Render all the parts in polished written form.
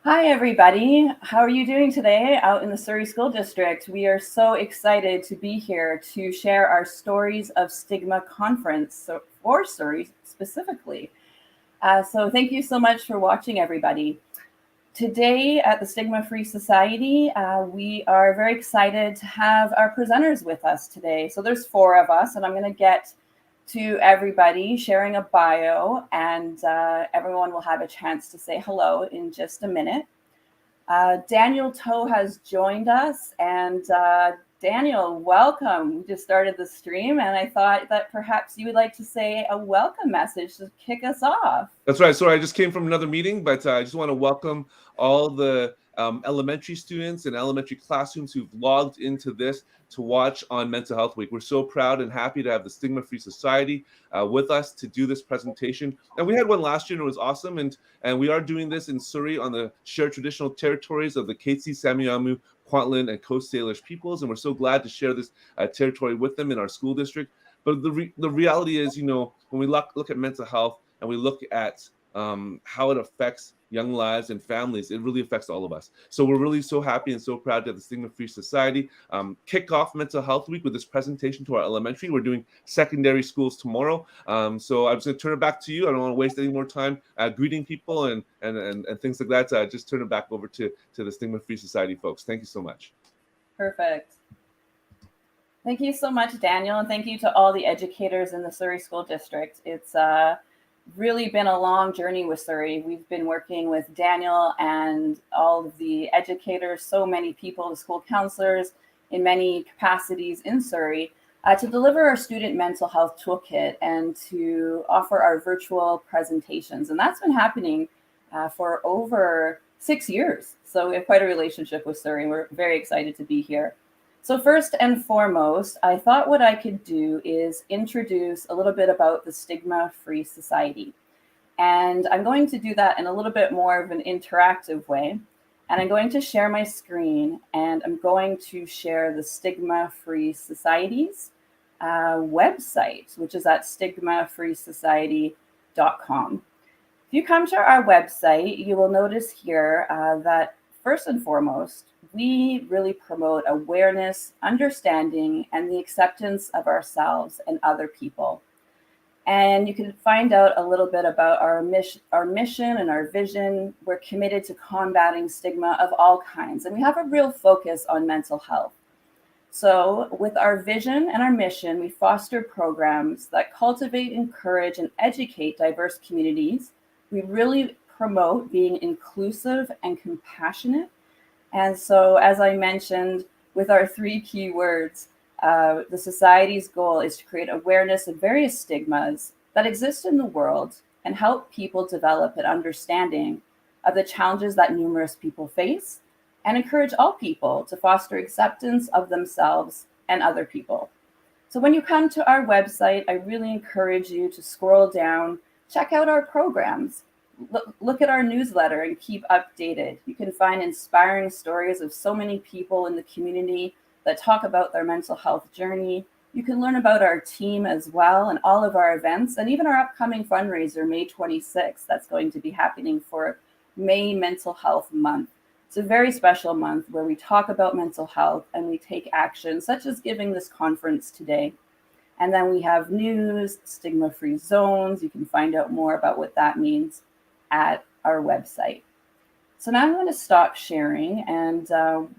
Hi, everybody. How are you doing today out in the Surrey School District? We are so excited to be here to share our Stories of Stigma conference for Surrey specifically. So thank you so much for watching, everybody. Today at the Stigma-Free Society, we are very excited to have our presenters with us today. So there's four of us, and I'm going to get to everybody sharing a bio, and everyone will have a chance to say hello in just a minute. Daniel Toe has joined us, and Daniel, welcome. We just started the stream, and I thought that perhaps you would like to say a welcome message to kick us off. That's right. Sorry, I just came from another meeting, but I just want to welcome all the elementary students and elementary classrooms who've logged into this to watch on Mental Health Week. We're so proud and happy to have the Stigma-Free Society with us to do this presentation. And we had one last year and it was awesome. And we are doing this in Surrey on the shared traditional territories of the Katzie, Samiamu, Kwantlen, and Coast Salish peoples. And we're so glad to share this territory with them in our school district. But the reality is, when we look at mental health, and we look at how it affects young lives and families, it really affects all of us. So we're really so happy and so proud to have the Stigma-Free Society kick off Mental Health Week with this presentation to our elementary. We're doing secondary schools tomorrow. So I'm just going to turn it back to you. I don't want to waste any more time greeting people and things like that. Just turn it back over to the Stigma-Free Society folks. Thank you so much. Perfect. Thank you so much, Daniel, and thank you to all the educators in the Surrey School District. It's really been a long journey with Surrey. We've been working with Daniel and all of the educators, so many people, the school counselors in many capacities in Surrey, to deliver our student mental health toolkit and to offer our virtual presentations. And that's been happening for over 6 years. So we have quite a relationship with Surrey. We're very excited to be here. So first and foremost, I thought what I could do is introduce a little bit about the Stigma-Free Society. And I'm going to do that in a little bit more of an interactive way. And I'm going to share my screen, and I'm going to share the Stigma-Free Society's website, which is at stigmafreesociety.com. If you come to our website, you will notice here that first and foremost, we really promote awareness, understanding, and the acceptance of ourselves and other people. And you can find out a little bit about our mission and our vision. We're committed to combating stigma of all kinds, and we have a real focus on mental health. So with our vision and our mission, we foster programs that cultivate, encourage, and educate diverse communities. We really promote being inclusive and compassionate. And so, as I mentioned, with our three key words, the Society's goal is to create awareness of various stigmas that exist in the world and help people develop an understanding of the challenges that numerous people face and encourage all people to foster acceptance of themselves and other people. So when you come to our website, I really encourage you to scroll down, check out our programs. Look at our newsletter and keep updated. You can find inspiring stories of so many people in the community that talk about their mental health journey. You can learn about our team as well and all of our events, and even our upcoming fundraiser, May 26th, that's going to be happening for May Mental Health Month. It's a very special month where we talk about mental health and we take action, such as giving this conference today. And then we have news, stigma-free zones. You can find out more about what that means at our website. So now I'm going to stop sharing, and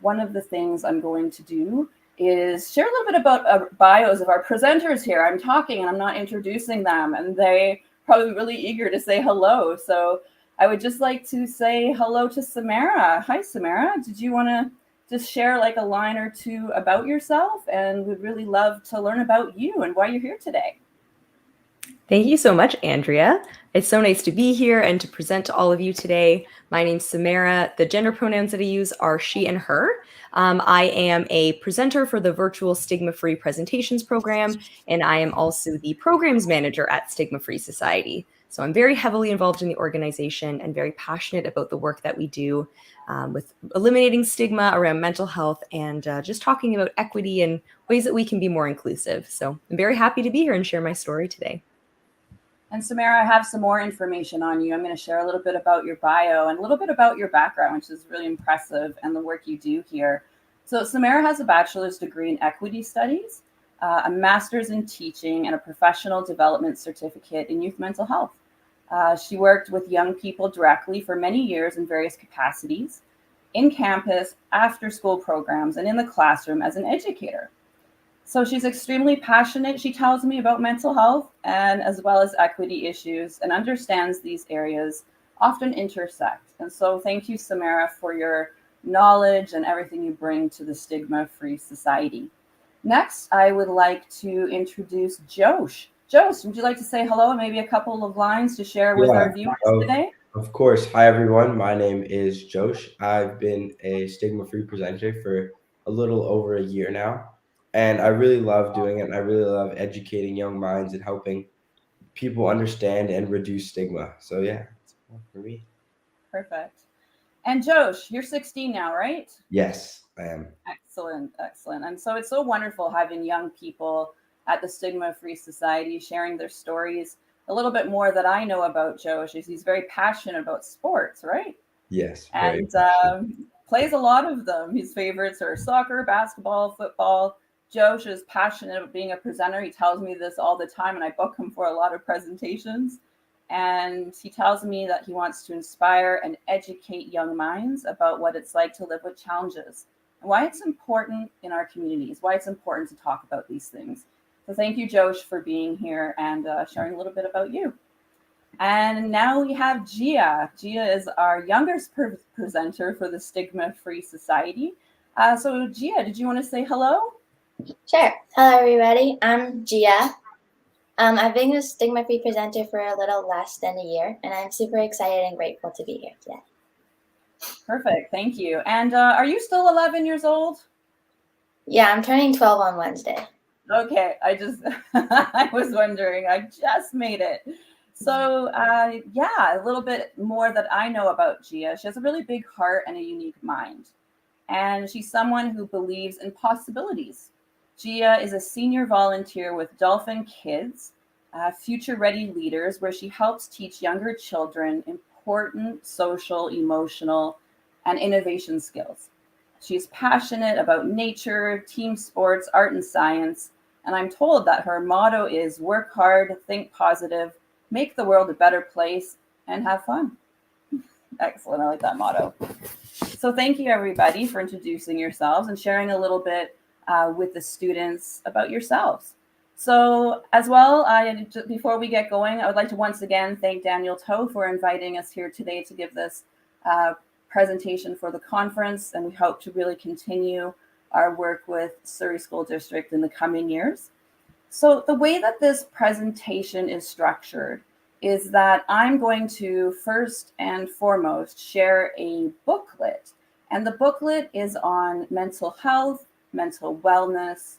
one of the things I'm going to do is share a little bit about bios of our presenters here. I'm talking and I'm not introducing them, and they probably really eager to say hello. So I would just like to say hello to Samara. Hi, Samara. Did you want to just share like a line or two about yourself? And we'd really love to learn about you and why you're here today. Thank you so much, Andrea. It's so nice to be here and to present to all of you today. My name's Samara. The gender pronouns that I use are she and her. I am a presenter for the virtual Stigma-Free Presentations program, and I am also the programs manager at Stigma-Free Society. So I'm very heavily involved in the organization and very passionate about the work that we do with eliminating stigma around mental health and just talking about equity and ways that we can be more inclusive. So I'm very happy to be here and share my story today. And Samara, I have some more information on you. I'm going to share a little bit about your bio and a little bit about your background, which is really impressive, and the work you do here. So Samara has a bachelor's degree in equity studies, a master's in teaching, and a professional development certificate in youth mental health. She worked with young people directly for many years in various capacities, in campus, after school programs, and in the classroom as an educator. So she's extremely passionate, she tells me, about mental health and as well as equity issues, and understands these areas often intersect. And so thank you, Samara, for your knowledge and everything you bring to the Stigma-Free Society. Next, I would like to introduce Josh. Josh, would you like to say hello and maybe a couple of lines to share with our viewers today? Of course. Hi, everyone. My name is Josh. I've been a Stigma-Free presenter for a little over a year now, and I really love doing it. And I really love educating young minds and helping people understand and reduce stigma. So yeah, it's all for me. Perfect. And Josh, you're 16 now, right? Yes, I am. Excellent, excellent. And so it's so wonderful having young people at the Stigma-Free Society sharing their stories. A little bit more that I know about Josh is he's very passionate about sports, right? Yes. And plays a lot of them. His favorites are soccer, basketball, football. Josh is passionate about being a presenter. He tells me this all the time, and I book him for a lot of presentations. And he tells me that he wants to inspire and educate young minds about what it's like to live with challenges and why it's important in our communities, why it's important to talk about these things. So thank you, Josh, for being here and sharing a little bit about you. And now we have Gia. Gia is our youngest presenter for the Stigma-Free Society. So Gia, did you want to say hello? Sure. Hello, everybody. I'm Gia. I've been a Stigma-Free presenter for a little less than a year, and I'm super excited and grateful to be here today. Perfect. Thank you. And are you still 11 years old? Yeah, I'm turning 12 on Wednesday. Okay. I was wondering. I just made it. So yeah, a little bit more that I know about Gia. She has a really big heart and a unique mind. And she's someone who believes in possibilities. Gia is a senior volunteer with Dolphin Kids, Future Ready Leaders, where she helps teach younger children important social, emotional, and innovation skills. She's passionate about nature, team sports, art, and science. And I'm told that her motto is work hard, think positive, make the world a better place, and have fun. Excellent. I like that motto. So thank you, everybody, for introducing yourselves and sharing a little bit with the students about yourselves. So as well, before we get going, I would like to once again thank Daniel Toe for inviting us here today to give this presentation for the conference, and we hope to really continue our work with Surrey School District in the coming years. So the way that this presentation is structured is that I'm going to first and foremost share a booklet, and the booklet is on mental health, mental wellness,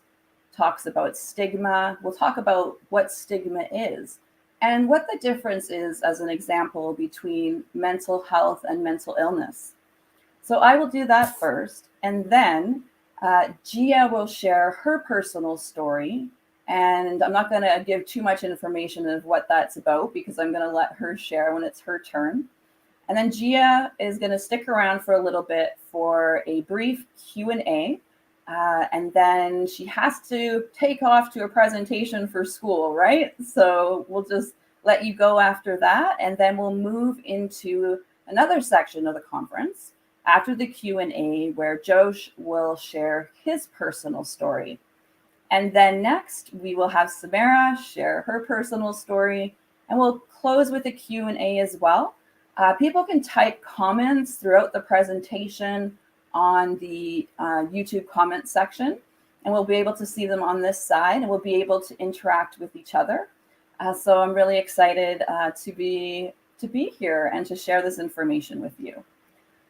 talks about stigma. We'll talk about what stigma is and what the difference is, as an example, between mental health and mental illness. So I will do that first, and then Gia will share her personal story. And I'm not going to give too much information of what that's about because I'm going to let her share when it's her turn. And then Gia is going to stick around for a little bit for a brief Q&A. And then she has to take off to a presentation for school, right? So we'll just let you go after that. And then we'll move into another section of the conference after the Q&A where Josh will share his personal story. And then next, we will have Samara share her personal story, and we'll close with a Q&A as well. People can type comments throughout the presentation on the YouTube comment section, and we'll be able to see them on this side, and we'll be able to interact with each other. So I'm really excited to be here and to share this information with you.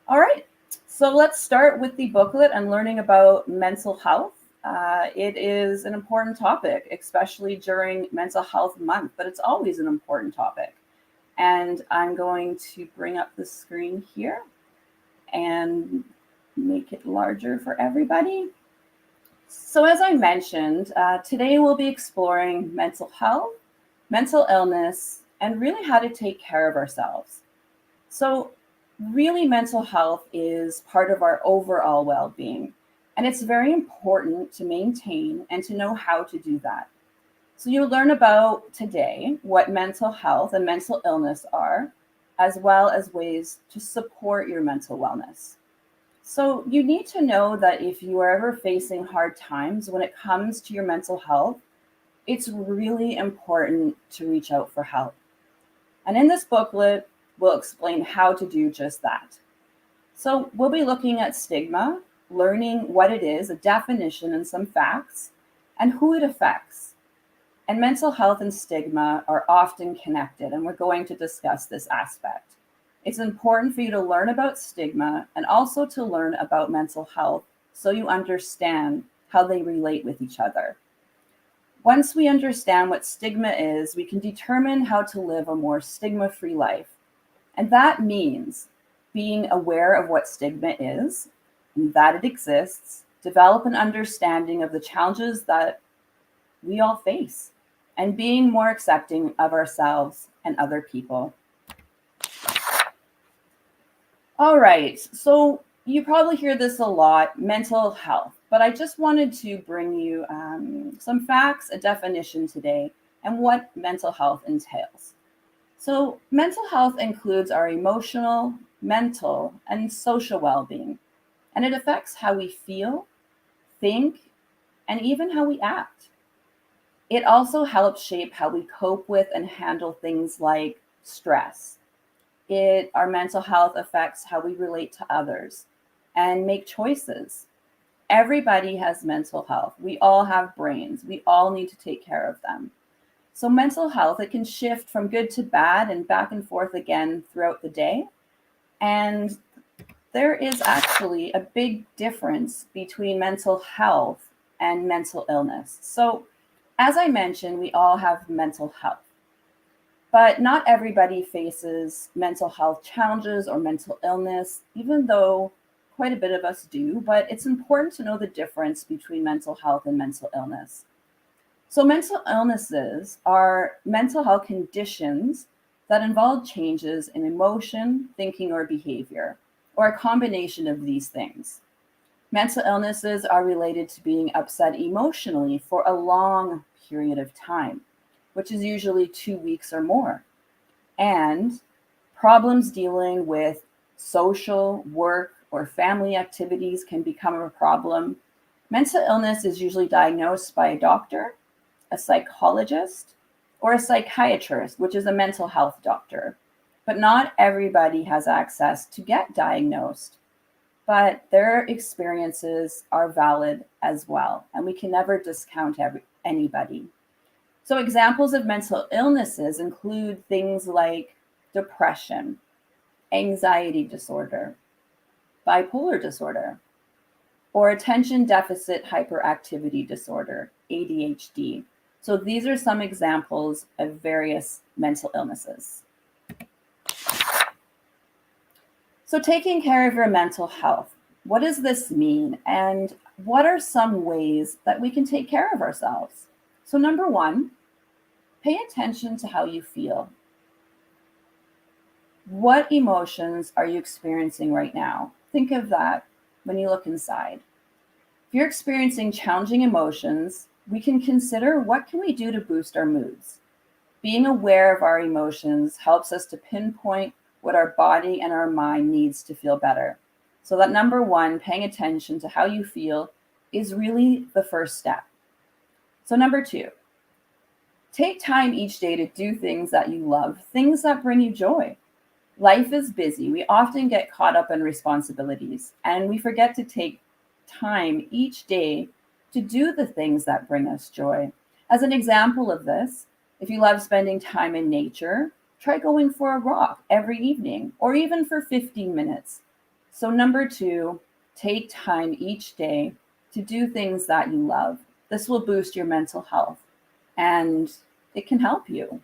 All right, so let's start with the booklet and learning about mental health. It is an important topic, especially during Mental Health Month, but it's always an important topic. And I'm going to bring up the screen here and make it larger for everybody. So as I mentioned, today we'll be exploring mental health, mental illness, and really how to take care of ourselves. So really, mental health is part of our overall well-being, and it's very important to maintain and to know how to do that. So you'll learn about today what mental health and mental illness are, as well as ways to support your mental wellness. So you need to know that if you are ever facing hard times when it comes to your mental health, it's really important to reach out for help. And in this booklet, we'll explain how to do just that. So we'll be looking at stigma, learning what it is, a definition and some facts, and who it affects. And mental health and stigma are often connected, and we're going to discuss this aspect. It's important for you to learn about stigma and also to learn about mental health so you understand how they relate with each other. Once we understand what stigma is, we can determine how to live a more stigma-free life. And that means being aware of what stigma is, and that it exists, develop an understanding of the challenges that we all face, and being more accepting of ourselves and other people. All right, so you probably hear this a lot, mental health, but I just wanted to bring you some facts, a definition today, and what mental health entails. So mental health includes our emotional, mental, and social well-being, and it affects how we feel, think, and even how we act. It also helps shape how we cope with and handle things like stress. Our mental health affects how we relate to others and make choices. Everybody has mental health. We all have brains. We all need to take care of them. So mental health, it can shift from good to bad and back and forth again throughout the day. And there is actually a big difference between mental health and mental illness. So as I mentioned, we all have mental health, but not everybody faces mental health challenges or mental illness, even though quite a bit of us do, but it's important to know the difference between mental health and mental illness. So mental illnesses are mental health conditions that involve changes in emotion, thinking, or behavior, or a combination of these things. Mental illnesses are related to being upset emotionally for a long period of time, which is usually 2 weeks or more. And problems dealing with social, work, or family activities can become a problem. Mental illness is usually diagnosed by a doctor, a psychologist, or a psychiatrist, which is a mental health doctor. But not everybody has access to get diagnosed, but their experiences are valid as well, and we can never discount anybody. So examples of mental illnesses include things like depression, anxiety disorder, bipolar disorder, or attention deficit hyperactivity disorder, ADHD. So these are some examples of various mental illnesses. So taking care of your mental health, what does this mean? And what are some ways that we can take care of ourselves? So number one, pay attention to how you feel. What emotions are you experiencing right now? Think of that when you look inside. If you're experiencing challenging emotions, we can consider what can we do to boost our moods. Being aware of our emotions helps us to pinpoint what our body and our mind needs to feel better. So that number one, paying attention to how you feel, is really the first step. So number two, take time each day to do things that you love, things that bring you joy. Life is busy. We often get caught up in responsibilities, and we forget to take time each day to do the things that bring us joy. As an example of this, if you love spending time in nature, try going for a walk every evening, or even for 15 minutes. So number two, take time each day to do things that you love. This will boost your mental health, and it can help you.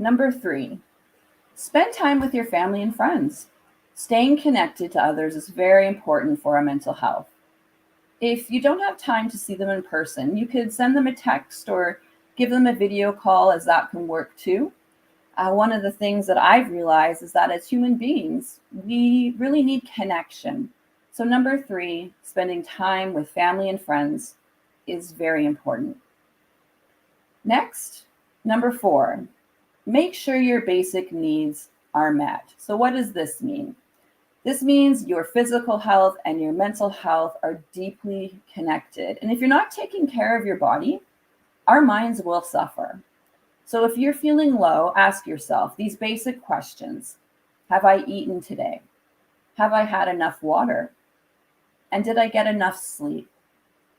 Number three, spend time with your family and friends. Staying connected to others is very important for our mental health. If you don't have time to see them in person, you could send them a text or Give them a video call, as that can work too. One of the things that I've realized is that as human beings, we really need connection. So number 3, spending time with family and friends is very important. Next, number 4, make sure your basic needs are met. So what does this mean? This means your physical health and your mental health are deeply connected. And if you're not taking care of your body, our minds will suffer. So if you're feeling low, ask yourself these basic questions. Have I eaten today? Have I had enough water? And did I get enough sleep?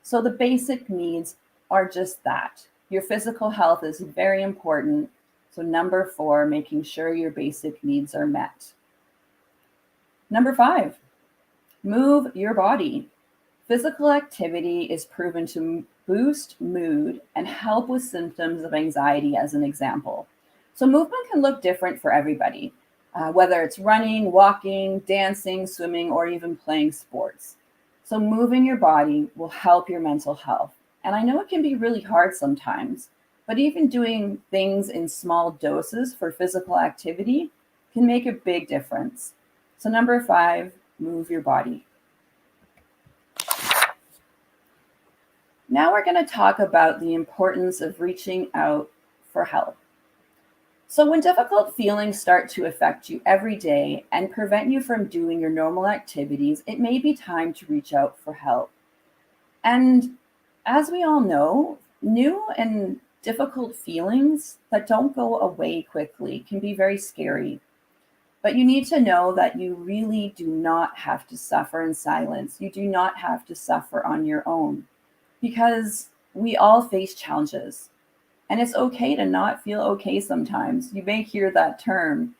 So the basic needs are just that. Your physical health is very important. So number 4, making sure your basic needs are met. Number 5, move your body. Physical activity is proven to boost mood and help with symptoms of anxiety, as an example. So movement can look different for everybody, whether it's running, walking, dancing, swimming, or even playing sports. So moving your body will help your mental health. And I know it can be really hard sometimes, but even doing things in small doses for physical activity can make a big difference. So number 5, move your body. Now we're going to talk about the importance of reaching out for help. So when difficult feelings start to affect you every day and prevent you from doing your normal activities, it may be time to reach out for help. And as we all know, new and difficult feelings that don't go away quickly can be very scary. But you need to know that you really do not have to suffer in silence. You do not have to suffer on your own, because we all face challenges. And it's okay to not feel okay sometimes. You may hear that term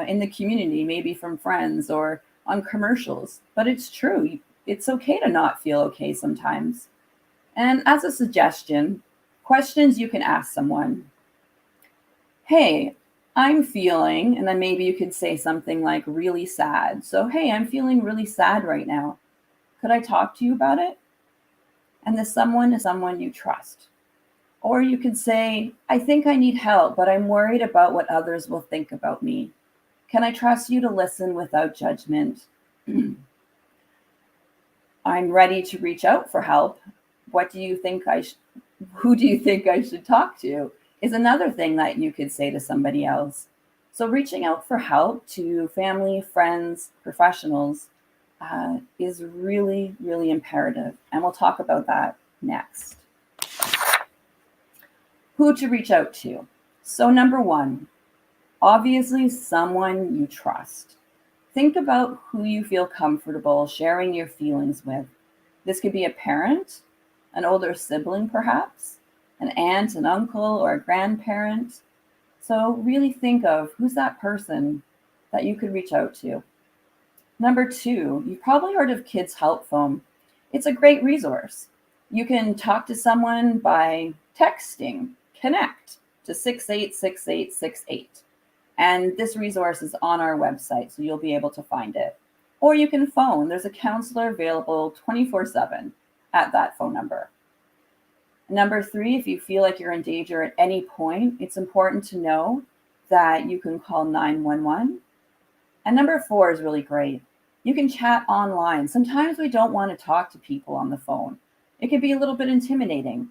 in the community, maybe from friends or on commercials, but it's true. It's okay to not feel okay sometimes. And as a suggestion, questions you can ask someone. Hey, I'm feeling, and then maybe you could say something like really sad. So, hey, I'm feeling really sad right now. Could I talk to you about it? And the someone is someone you trust. Or you could say, I think I need help, but I'm worried about what others will think about me. Can I trust you to listen without judgment? I'm ready to reach out for help. What do you think who do you think I should talk to? Is another thing that you could say to somebody else. So reaching out for help to family, friends, professionals is really, really imperative. And we'll talk about that next. Who to reach out to. So number 1, obviously someone you trust. Think about who you feel comfortable sharing your feelings with. This could be a parent, an older sibling perhaps, an aunt, an uncle, or a grandparent. So really think of who's that person that you could reach out to. Number 2, you've probably heard of Kids Help Phone. It's a great resource. You can talk to someone by texting, connect to 686868. And this resource is on our website, so you'll be able to find it. Or you can phone. There's a counselor available 24/7 at that phone number. Number 3, if you feel like you're in danger at any point, it's important to know that you can call 911. And number 4 is really great. You can chat online. Sometimes we don't want to talk to people on the phone. It can be a little bit intimidating.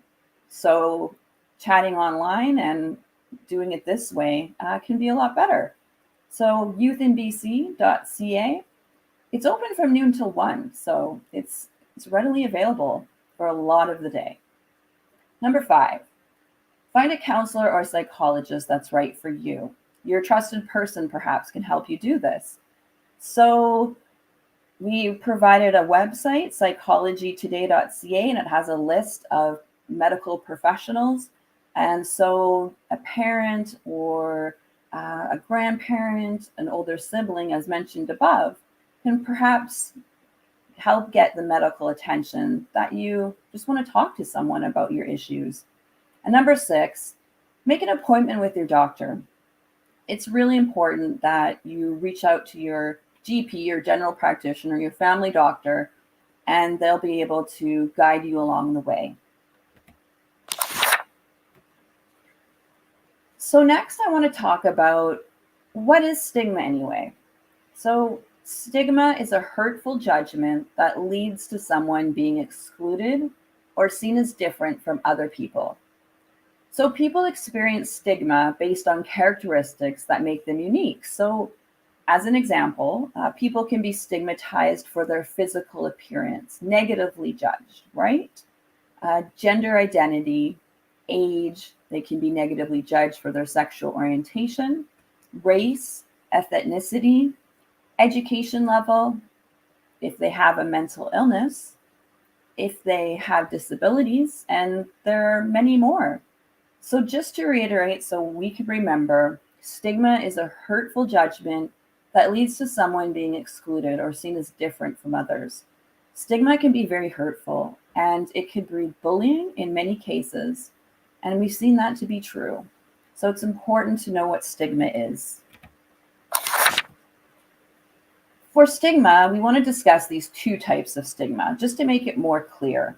So chatting online and doing it this way can be a lot better. So youthinbc.ca, it's open from noon till 1, so it's readily available for a lot of the day. Number 5, find a counselor or psychologist that's right for you. Your trusted person perhaps can help you do this. So we provided a website, psychologytoday.ca, and it has a list of medical professionals. And so a parent or a grandparent, an older sibling, as mentioned above, can perhaps help get the medical attention that you just want to talk to someone about your issues. And number 6, make an appointment with your doctor. It's really important that you reach out to your GP, your general practitioner, your family doctor, and they'll be able to guide you along the way. So next I want to talk about what is stigma anyway. So stigma is a hurtful judgment that leads to someone being excluded or seen as different from other people. So people experience stigma based on characteristics that make them unique. So as an example, people can be stigmatized for their physical appearance, negatively judged, right? Gender identity, age, they can be negatively judged for their sexual orientation, race, ethnicity, education level, if they have a mental illness, if they have disabilities, and there are many more. So just to reiterate, so we can remember, stigma is a hurtful judgment that leads to someone being excluded or seen as different from others. Stigma can be very hurtful and it could breed bullying in many cases. And we've seen that to be true. So it's important to know what stigma is. For stigma, we want to discuss these two types of stigma just to make it more clear.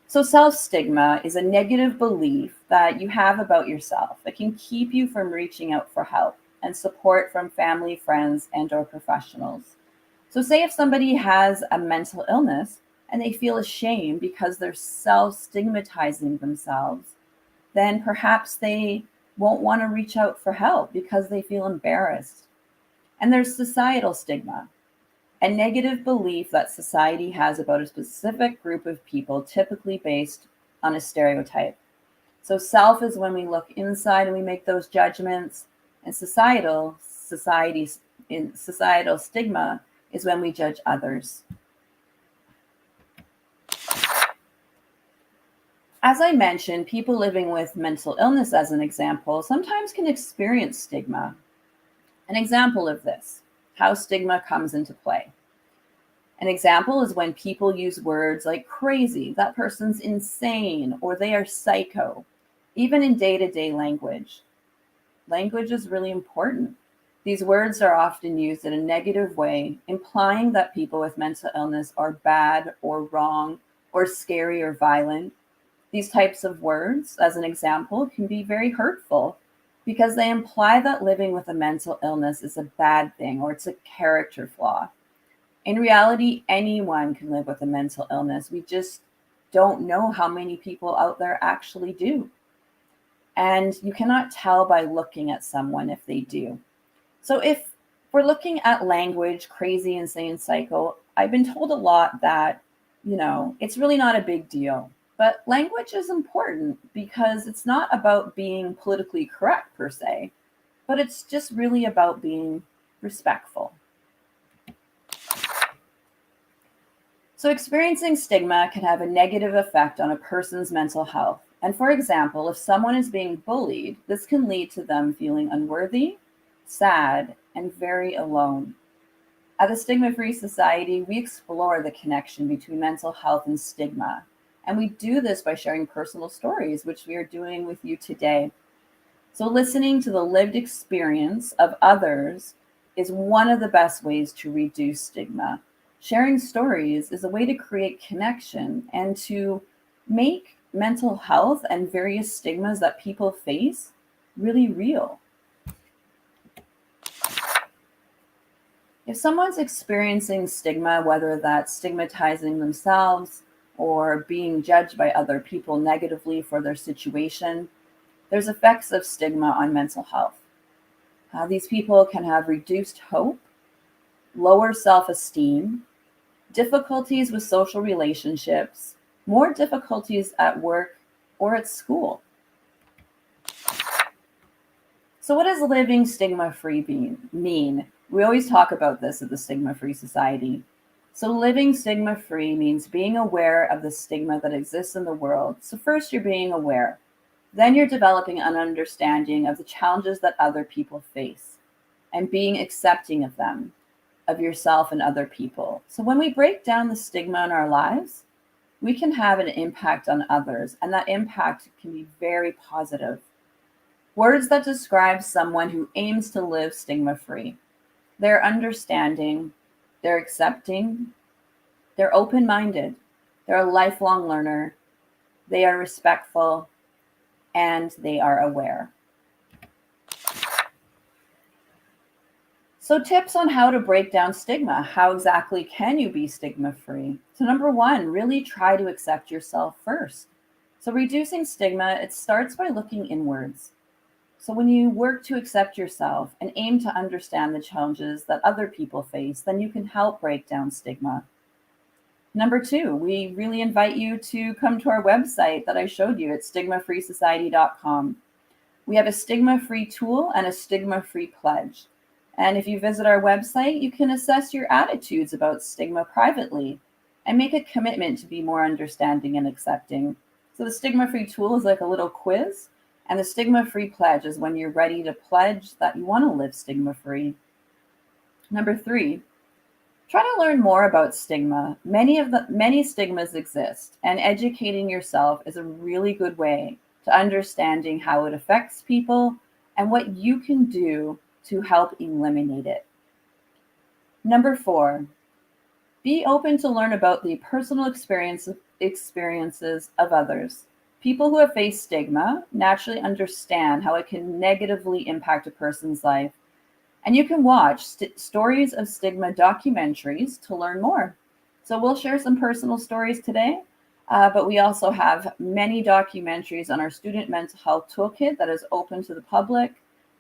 So self-stigma is a negative belief that you have about yourself that can keep you from reaching out for help and support from family, friends, and/or professionals. So say if somebody has a mental illness and they feel ashamed because they're self-stigmatizing themselves, then perhaps they won't want to reach out for help because they feel embarrassed. And there's societal stigma, a negative belief that society has about a specific group of people, typically based on a stereotype. So self is when we look inside and we make those judgments, and societal stigma is when we judge others. As I mentioned, people living with mental illness, as an example, sometimes can experience stigma. An example of this, how stigma comes into play. An example is when people use words like crazy, that person's insane, or they are psycho, even in day-to-day language. Language is really important. These words are often used in a negative way, implying that people with mental illness are bad or wrong or scary or violent. These types of words, as an example, can be very hurtful because they imply that living with a mental illness is a bad thing or it's a character flaw. In reality, anyone can live with a mental illness. We just don't know how many people out there actually do. And you cannot tell by looking at someone if they do. So if we're looking at language, crazy, insane, psycho, I've been told a lot that, it's really not a big deal. But language is important because it's not about being politically correct per se, but it's just really about being respectful. So experiencing stigma can have a negative effect on a person's mental health. And for example, if someone is being bullied, this can lead to them feeling unworthy, sad, and very alone. At the Stigma-Free Society, we explore the connection between mental health and stigma. And we do this by sharing personal stories, which we are doing with you today. So listening to the lived experience of others is one of the best ways to reduce stigma. Sharing stories is a way to create connection and to make mental health and various stigmas that people face really real. If someone's experiencing stigma, whether that's stigmatizing themselves or being judged by other people negatively for their situation, there's effects of stigma on mental health. These people can have reduced hope, lower self-esteem, difficulties with social relationships, more difficulties at work or at school. So what does living stigma-free mean? We always talk about this at the Stigma-Free Society. So living stigma-free means being aware of the stigma that exists in the world. So first you're being aware. Then you're developing an understanding of the challenges that other people face and being accepting of them, of yourself and other people. So when we break down the stigma in our lives, we can have an impact on others, and that impact can be very positive. Words that describe someone who aims to live stigma-free. They're understanding, they're accepting, they're open-minded, they're a lifelong learner, they are respectful, and they are aware. So tips on how to break down stigma. How exactly can you be stigma-free? So number one, really try to accept yourself first. So reducing stigma, it starts by looking inwards. So when you work to accept yourself and aim to understand the challenges that other people face, then you can help break down stigma. Number two, we really invite you to come to our website that I showed you at StigmaFreeSociety.com. We have a stigma-free tool and a stigma-free pledge. And if you visit our website, you can assess your attitudes about stigma privately and make a commitment to be more understanding and accepting. So the stigma-free tool is like a little quiz, and the stigma-free pledge is when you're ready to pledge that you want to live stigma-free. Number three, try to learn more about stigma. Many stigmas exist, and educating yourself is a really good way to understanding how it affects people and what you can do to help eliminate it. Number four, be open to learn about the personal experiences of others. People who have faced stigma naturally understand how it can negatively impact a person's life. And you can watch stories of stigma documentaries to learn more. So we'll share some personal stories today, but we also have many documentaries on our Student Mental Health Toolkit that is open to the public,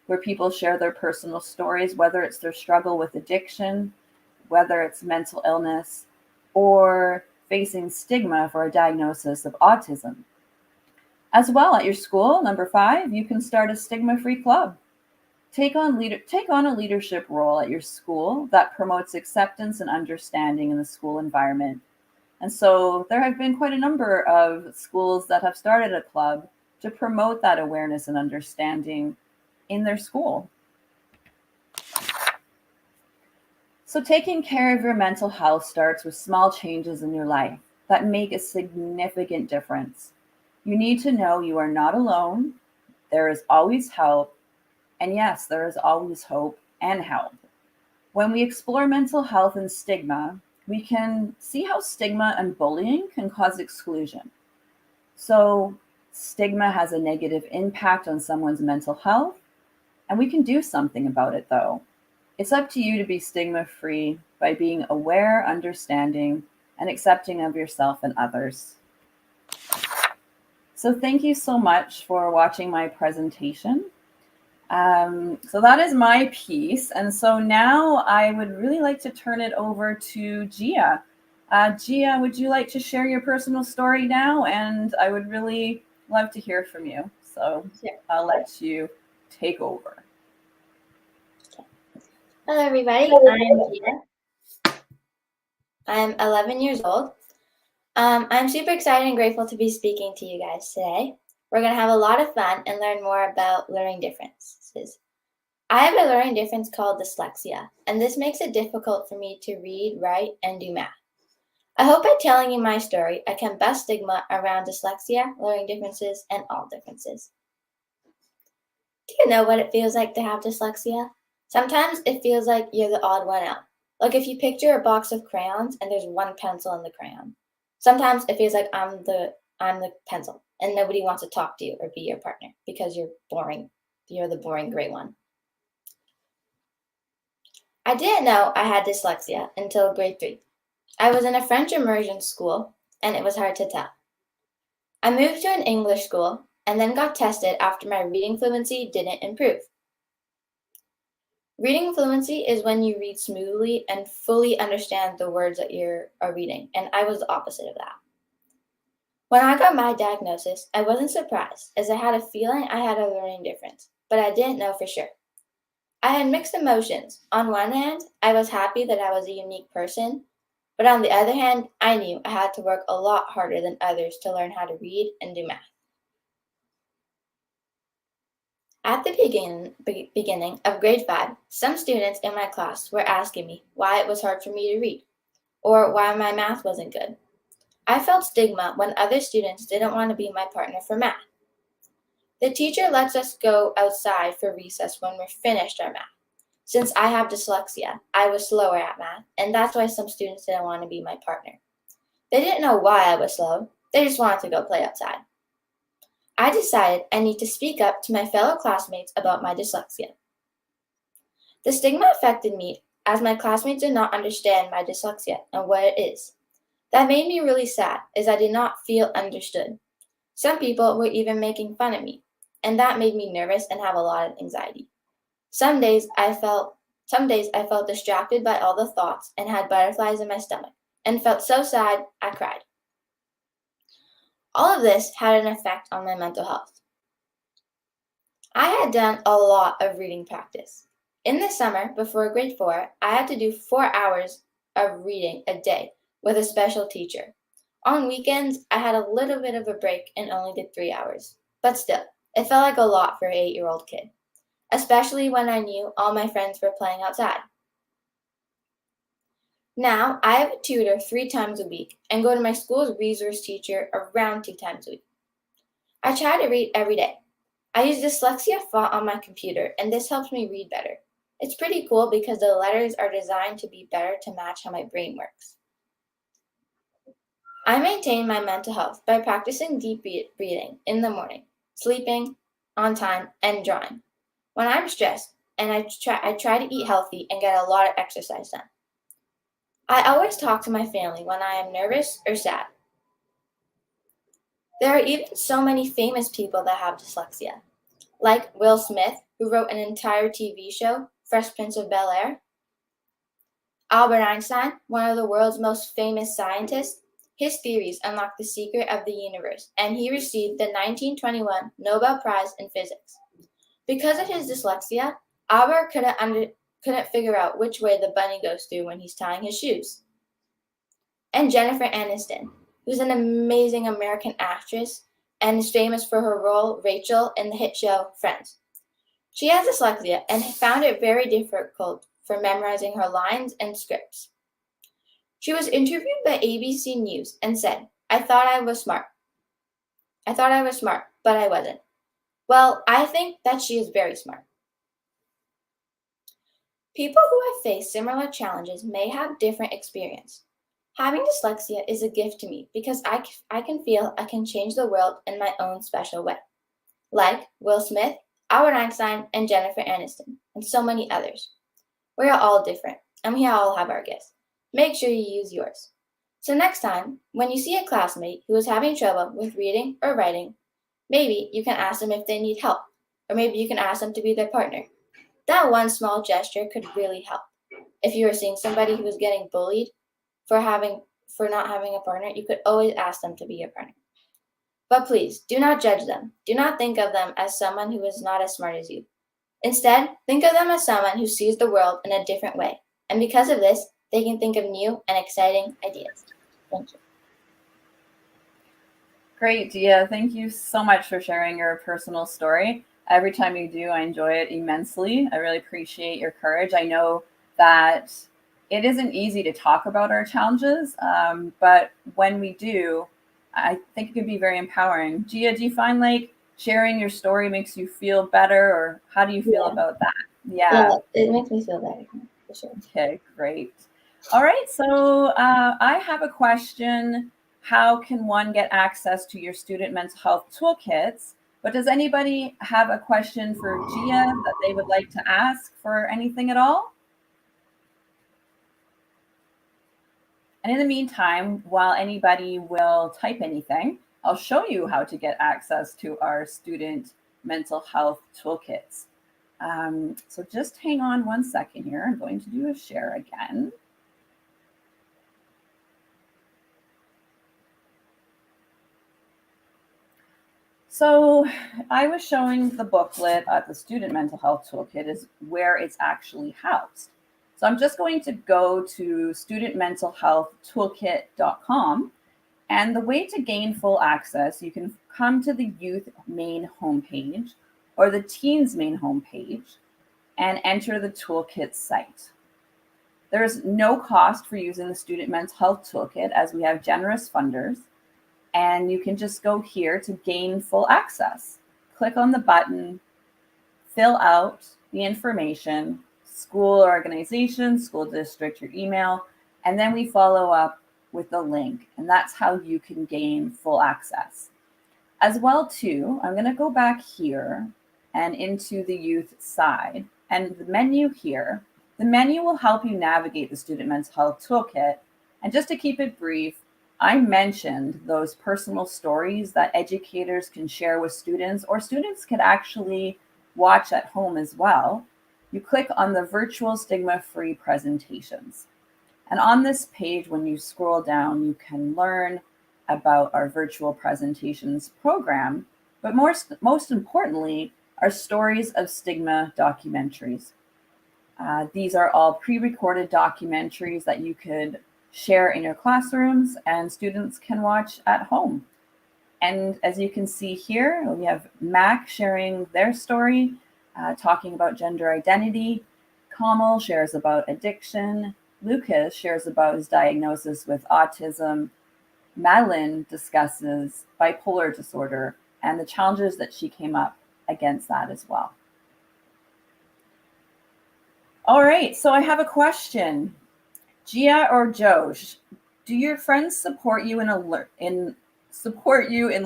where people share their personal stories, whether it's their struggle with addiction, whether it's mental illness, or facing stigma for a diagnosis of autism. As well, at your school, number five, you can start a stigma-free club. Take on a leadership role at your school that promotes acceptance and understanding in the school environment. And so there have been quite a number of schools that have started a club to promote that awareness and understanding in their school. So taking care of your mental health starts with small changes in your life that make a significant difference. You need to know you are not alone. There is always help. And yes, there is always hope and help. When we explore mental health and stigma, we can see how stigma and bullying can cause exclusion. So stigma has a negative impact on someone's mental health, and we can do something about it though. It's up to you to be stigma-free by being aware, understanding, and accepting of yourself and others. So thank you so much for watching my presentation. So that is my piece. And so now I would really like to turn it over to Gia. Gia, would you like to share your personal story now? And I would really love to hear from you. So I'll let you take over. Hello, everybody. I'm Gia. I'm 11 years old. I'm super excited and grateful to be speaking to you guys today. We're going to have a lot of fun and learn more about learning differences. I have a learning difference called dyslexia, and this makes it difficult for me to read, write, and do math. I hope by telling you my story, I can bust stigma around dyslexia, learning differences, and all differences. Do you know what it feels like to have dyslexia? Sometimes it feels like you're the odd one out. Like if you picture a box of crayons and there's one pencil in the crayon. Sometimes it feels like I'm the pencil and nobody wants to talk to you or be your partner because you're boring. You're the boring gray one. I didn't know I had dyslexia until grade 3. I was in a French immersion school and it was hard to tell. I moved to an English school and then got tested after my reading fluency didn't improve. Reading fluency is when you read smoothly and fully understand the words that you are reading, and I was the opposite of that. When I got my diagnosis, I wasn't surprised, as I had a feeling I had a learning difference, but I didn't know for sure. I had mixed emotions. On one hand, I was happy that I was a unique person, but on the other hand, I knew I had to work a lot harder than others to learn how to read and do math. At the beginning of grade 5, some students in my class were asking me why it was hard for me to read, or why my math wasn't good. I felt stigma when other students didn't want to be my partner for math. The teacher lets us go outside for recess when we're finished our math. Since I have dyslexia, I was slower at math, and that's why some students didn't want to be my partner. They didn't know why I was slow, they just wanted to go play outside. I decided I need to speak up to my fellow classmates about my dyslexia. The stigma affected me as my classmates did not understand my dyslexia and what it is. That made me really sad as I did not feel understood. Some people were even making fun of me, and that made me nervous and have a lot of anxiety. Some days I felt distracted by all the thoughts and had butterflies in my stomach and felt so sad I cried. All of this had an effect on my mental health. I had done a lot of reading practice. In the summer, before grade 4, I had to do 4 hours of reading a day with a special teacher. On weekends, I had a little bit of a break and only did 3 hours. But still, it felt like a lot for an 8-year-old kid, especially when I knew all my friends were playing outside. Now, I have a tutor 3 times a week and go to my school's resource teacher around 2 times a week. I try to read every day. I use dyslexia font on my computer, and this helps me read better. It's pretty cool because the letters are designed to be better to match how my brain works. I maintain my mental health by practicing deep breathing in the morning, sleeping on time, and drawing. When I'm stressed, and I try to eat healthy and get a lot of exercise done. I always talk to my family when I am nervous or sad. There are even so many famous people that have dyslexia, like Will Smith, who wrote an entire TV show, Fresh Prince of Bel-Air. Albert Einstein, one of the world's most famous scientists, his theories unlocked the secret of the universe, and he received the 1921 Nobel Prize in Physics. Because of his dyslexia, Albert couldn't figure out which way the bunny goes through when he's tying his shoes. And Jennifer Aniston, who's an amazing American actress and is famous for her role Rachel in the hit show Friends. She has dyslexia and found it very difficult for memorizing her lines and scripts. She was interviewed by ABC News and said, I thought I was smart, but I wasn't. Well, I think that she is very smart. People who have faced similar challenges may have different experience. Having dyslexia is a gift to me because I can feel I can change the world in my own special way. Like Will Smith, Albert Einstein, and Jennifer Aniston, and so many others. We are all different, and we all have our gifts. Make sure you use yours. So next time, when you see a classmate who is having trouble with reading or writing, maybe you can ask them if they need help, or maybe you can ask them to be their partner. That one small gesture could really help. If you are seeing somebody who is getting bullied for not having a partner, you could always ask them to be your partner. But please, do not judge them. Do not think of them as someone who is not as smart as you. Instead, think of them as someone who sees the world in a different way. And because of this, they can think of new and exciting ideas. Thank you. Great, Dia. Thank you so much for sharing your personal story. Every time you do, I enjoy it immensely. I really appreciate your courage. I know that it isn't easy to talk about our challenges, but when we do, I think it can be very empowering. Gia, do you find like sharing your story makes you feel better, or how do you feel about that? Yeah, it makes me feel better, for sure. Okay, great. All right, so I have a question. How can one get access to your student mental health toolkits? But does anybody have a question for Gia that they would like to ask for anything at all? And in the meantime, while anybody will type anything, I'll show you how to get access to our student mental health toolkits. So just hang on one second here. I'm going to do a share again. So I was showing the booklet at the Student Mental Health Toolkit is where it's actually housed. So I'm just going to go to studentmentalhealthtoolkit.com, and the way to gain full access, you can come to the youth main homepage or the teens main homepage and enter the toolkit site. There's no cost for using the Student Mental Health Toolkit as we have generous funders. And you can just go here to gain full access. Click on the button, fill out the information, school organization, school district, your email, and then we follow up with the link. And that's how you can gain full access. As well too, I'm gonna go back here and into the youth side. and the menu here. The menu will help you navigate the Student Mental Health Toolkit. And just to keep it brief, I mentioned those personal stories that educators can share with students, or students can actually watch at home as well. You click on the virtual stigma-free presentations. And on this page, when you scroll down, you can learn about our virtual presentations program, but most importantly, our Stories of Stigma documentaries. These are all pre-recorded documentaries that you could share in your classrooms and students can watch at home. And as you can see here, we have Mac sharing their story, talking about gender identity. Kamal shares about addiction. Lucas shares about his diagnosis with autism. Madeline discusses bipolar disorder and the challenges that she came up against that as well. All right, so I have a question. Gia or Josh, do your friends support you in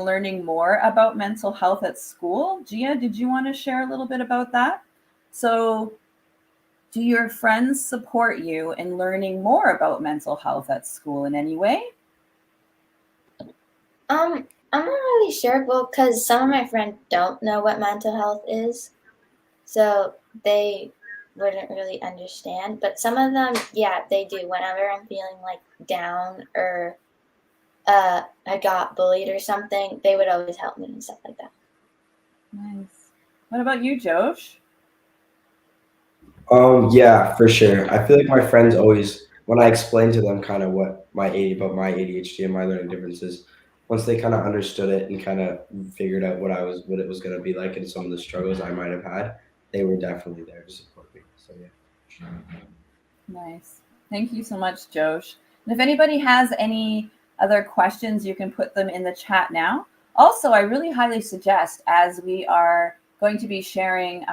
learning more about mental health at school? Gia, did you want to share a little bit about that? So, do your friends support you in learning more about mental health at school in any way? I'm not really sure, well, because some of my friends don't know what mental health is, so they wouldn't really understand. But some of them, yeah, they do. Whenever I'm feeling like down or I got bullied or something, they would always help me and stuff like that. Nice. What about you, Josh? Yeah, for sure. I feel like my friends always, when I explain to them kind of what about my ADHD and my learning differences, once they kind of understood it and kind of figured out what it was going to be like and some of the struggles I might have had, they were definitely there to support me. So yeah. Nice. Thank you so much, Josh. And if anybody has any other questions, you can put them in the chat now. Also, I really highly suggest, as we are going to be sharing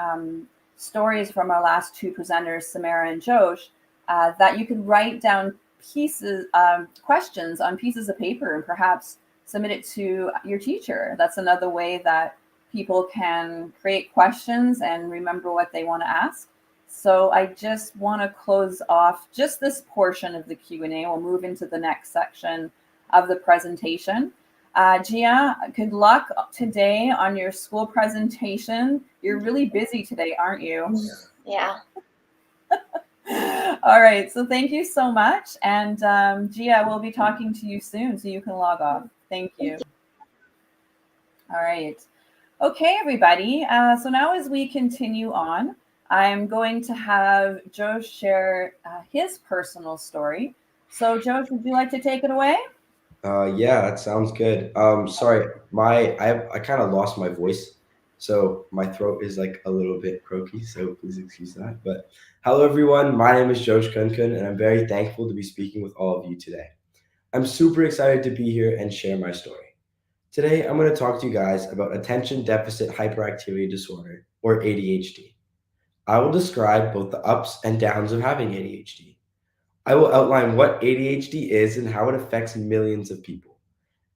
stories from our last two presenters, Samara and Josh, that you could write down questions on pieces of paper and perhaps submit it to your teacher. That's another way that people can create questions and remember what they want to ask. So I just want to close off just this portion of the Q&A. We'll move into the next section of the presentation. Gia, good luck today on your school presentation. You're really busy today, aren't you? Yeah. All right, so thank you so much. And Gia, we'll be talking to you soon, so you can log off. Thank you. All right. Okay, everybody. So now as we continue on, I'm going to have Josh share his personal story. So Josh, would you like to take it away? Yeah, that sounds good. Sorry, I kind of lost my voice, so my throat is like a little bit croaky, so please excuse that. But hello, everyone. My name is Josh Kunkun, and I'm very thankful to be speaking with all of you today. I'm super excited to be here and share my story. Today, I'm going to talk to you guys about attention deficit hyperactivity disorder, or ADHD. I will describe both the ups and downs of having ADHD. I will outline what ADHD is and how it affects millions of people.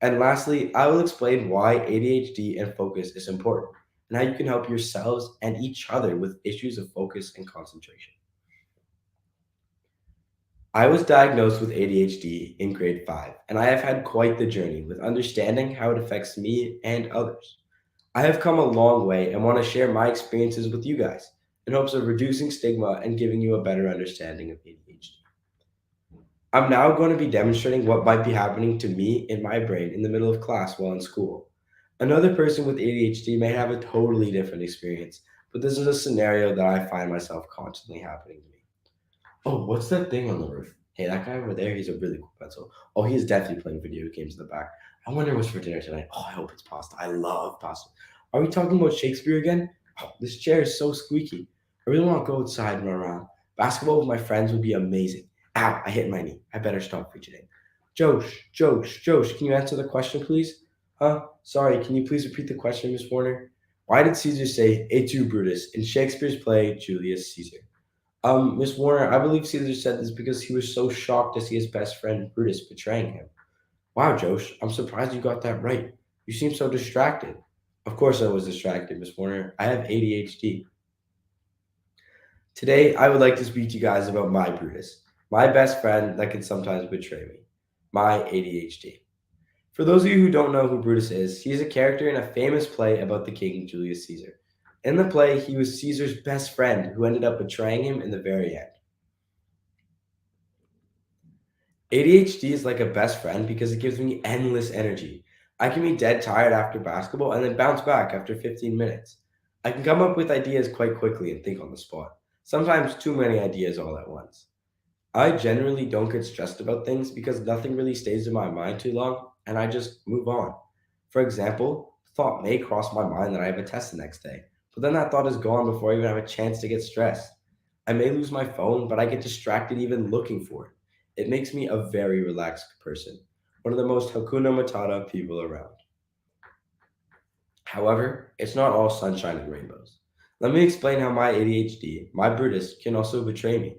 And lastly, I will explain why ADHD and focus is important and how you can help yourselves and each other with issues of focus and concentration. I was diagnosed with ADHD in grade 5, and I have had quite the journey with understanding how it affects me and others. I have come a long way and want to share my experiences with you guys in hopes of reducing stigma and giving you a better understanding of ADHD. I'm now going to be demonstrating what might be happening to me in my brain in the middle of class while in school. Another person with ADHD may have a totally different experience, but this is a scenario that I find myself constantly happening to me. Oh, what's that thing on the roof? Hey, that guy over there, he's a really cool pencil. Oh, he's definitely playing video games in the back. I wonder what's for dinner tonight. Oh, I hope it's pasta. I love pasta. Are we talking about Shakespeare again? Oh, this chair is so squeaky. I really want to go outside and run around. Basketball with my friends would be amazing. Ow, I hit my knee. I better stop fidgeting. Josh, can you answer the question, please? Huh? Sorry, can you please repeat the question, Miss Warner? Why did Caesar say, "Et tu, Brutus," in Shakespeare's play, Julius Caesar? Miss Warner, I believe Caesar said this because he was so shocked to see his best friend Brutus betraying him. Wow, Josh, I'm surprised you got that right. You seem so distracted. Of course I was distracted, Miss Warner. I have ADHD. Today, I would like to speak to you guys about my Brutus, my best friend that can sometimes betray me, my ADHD. For those of you who don't know who Brutus is, he is a character in a famous play about the king Julius Caesar. In the play, he was Caesar's best friend who ended up betraying him in the very end. ADHD is like a best friend because it gives me endless energy. I can be dead tired after basketball and then bounce back after 15 minutes. I can come up with ideas quite quickly and think on the spot, sometimes too many ideas all at once. I generally don't get stressed about things because nothing really stays in my mind too long and I just move on. For example, the thought may cross my mind that I have a test the next day, but then that thought is gone before I even have a chance to get stressed. I may lose my phone, but I get distracted even looking for it. It makes me a very relaxed person, one of the most Hakuna Matata people around. However, it's not all sunshine and rainbows. Let me explain how my ADHD, my Brutus, can also betray me.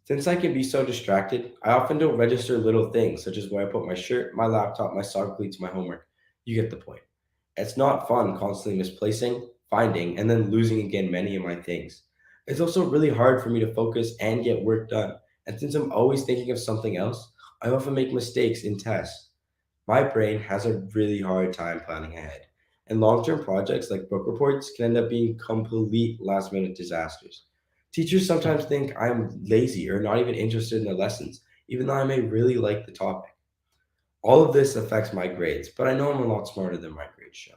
Since I can be so distracted, I often don't register little things such as where I put my shirt, my laptop, my sock cleats, my homework. You get the point. It's not fun constantly misplacing, finding, and then losing again many of my things. It's also really hard for me to focus and get work done. And since I'm always thinking of something else, I often make mistakes in tests. My brain has a really hard time planning ahead. And long term projects like book reports can end up being complete last minute disasters. Teachers sometimes think I'm lazy or not even interested in the lessons, even though I may really like the topic. All of this affects my grades, but I know I'm a lot smarter than my grades show.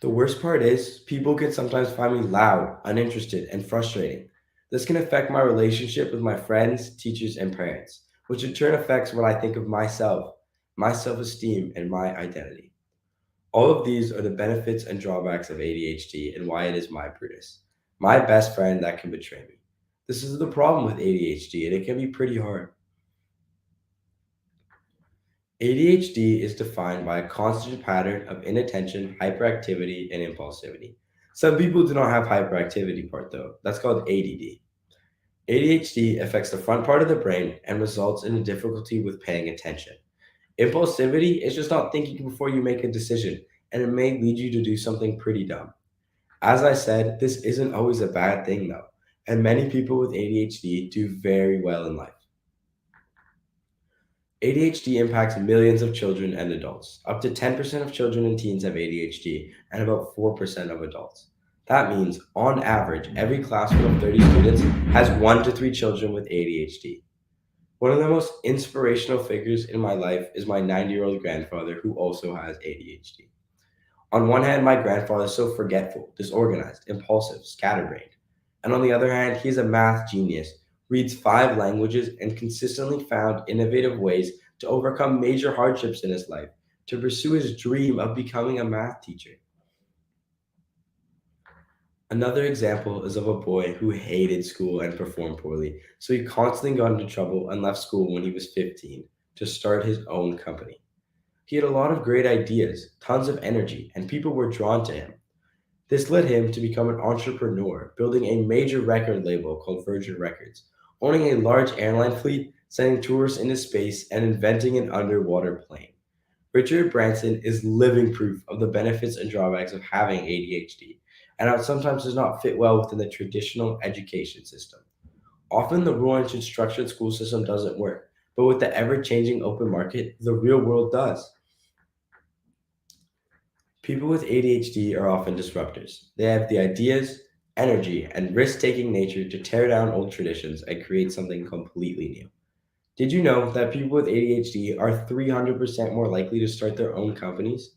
The worst part is, people can sometimes find me loud, uninterested, and frustrating. This can affect my relationship with my friends, teachers, and parents, which in turn affects what I think of myself, my self esteem, and my identity. All of these are the benefits and drawbacks of ADHD and why it is my Brutus, my best friend that can betray me. This is the problem with ADHD, and it can be pretty hard. ADHD is defined by a constant pattern of inattention, hyperactivity, and impulsivity. Some people do not have hyperactivity part though. That's called ADD. ADHD affects the front part of the brain and results in a difficulty with paying attention. Impulsivity is just not thinking before you make a decision, and it may lead you to do something pretty dumb. As I said, this isn't always a bad thing though, and many people with ADHD do very well in life. ADHD impacts millions of children and adults. Up to 10% of children and teens have ADHD, and about 4% of adults. That means, on average, every classroom of 30 students has 1 to 3 children with ADHD. One of the most inspirational figures in my life is my 90-year-old grandfather who also has ADHD. On one hand, my grandfather is so forgetful, disorganized, impulsive, scatterbrained. And on the other hand, he is a math genius, reads 5 languages, and consistently found innovative ways to overcome major hardships in his life, to pursue his dream of becoming a math teacher. Another example is of a boy who hated school and performed poorly, so he constantly got into trouble and left school when he was 15 to start his own company. He had a lot of great ideas, tons of energy, and people were drawn to him. This led him to become an entrepreneur, building a major record label called Virgin Records, owning a large airline fleet, sending tourists into space, and inventing an underwater plane. Richard Branson is living proof of the benefits and drawbacks of having ADHD, and how it sometimes does not fit well within the traditional education system. Often the rule-engine structured school system doesn't work, but with the ever-changing open market, the real world does. People with ADHD are often disruptors. They have the ideas, energy, and risk taking nature to tear down old traditions and create something completely new. Did you know that people with ADHD are 300% more likely to start their own companies?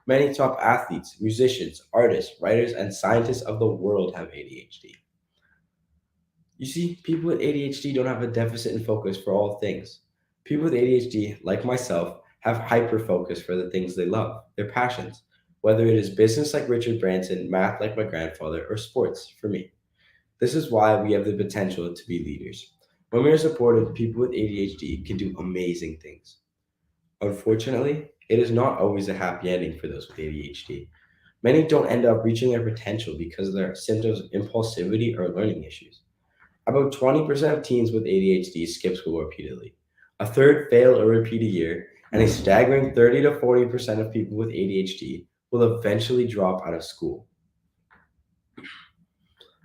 Many top athletes, musicians, artists, writers, and scientists of the world have ADHD. You see, people with ADHD don't have a deficit in focus for all things. People with ADHD, like myself, have hyper focus for the things they love, their passions, whether it is business like Richard Branson, math like my grandfather, or sports for me. This is why we have the potential to be leaders. When we are supported, people with ADHD can do amazing things. Unfortunately, it is not always a happy ending for those with ADHD. Many don't end up reaching their potential because of their symptoms of impulsivity or learning issues. About 20% of teens with ADHD skip school repeatedly. A third fail or repeat a year, and a staggering 30 to 40% of people with ADHD will eventually drop out of school.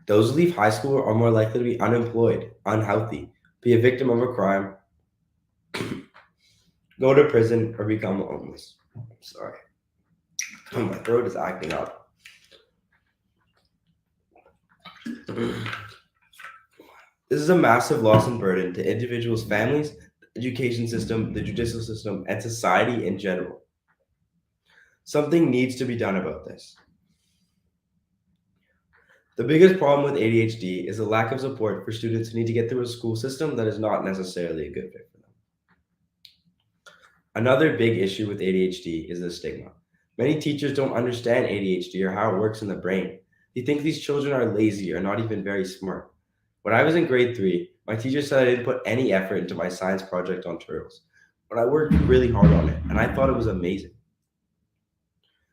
Those who leave high school are more likely to be unemployed, unhealthy, be a victim of a crime, go to prison, or become homeless. Sorry. My throat is acting up. This is a massive loss and burden to individuals' families, the education system, the judicial system, and society in general. Something needs to be done about this. The biggest problem with ADHD is the lack of support for students who need to get through a school system that is not necessarily a good fit for them. Another big issue with ADHD is the stigma. Many teachers don't understand ADHD or how it works in the brain. They think these children are lazy or not even very smart. When I was in grade 3, my teacher said I didn't put any effort into my science project on turtles, but I worked really hard on it, and I thought it was amazing.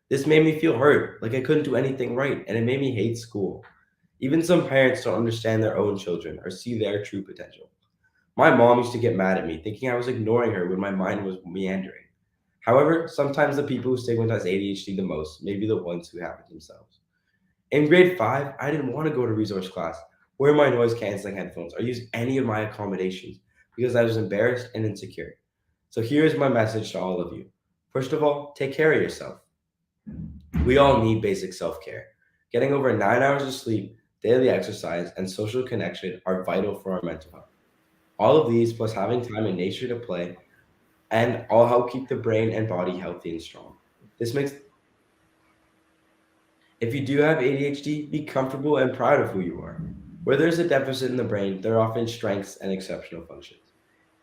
This made me feel hurt, like I couldn't do anything right, and it made me hate school. Even some parents don't understand their own children or see their true potential. My mom used to get mad at me, thinking I was ignoring her when my mind was meandering. However, sometimes the people who stigmatize ADHD the most may be the ones who have it themselves. In grade 5, I didn't want to go to resource class, wear my noise canceling headphones, or use any of my accommodations because I was embarrassed and insecure. So here's my message to all of you. First of all, take care of yourself. We all need basic self-care. Getting over 9 hours of sleep, daily exercise, and social connection are vital for our mental health. All of these, plus having time in nature to play, and all help keep the brain and body healthy and strong. If you do have ADHD, be comfortable and proud of who you are. Where there's a deficit in the brain, there are often strengths and exceptional functions.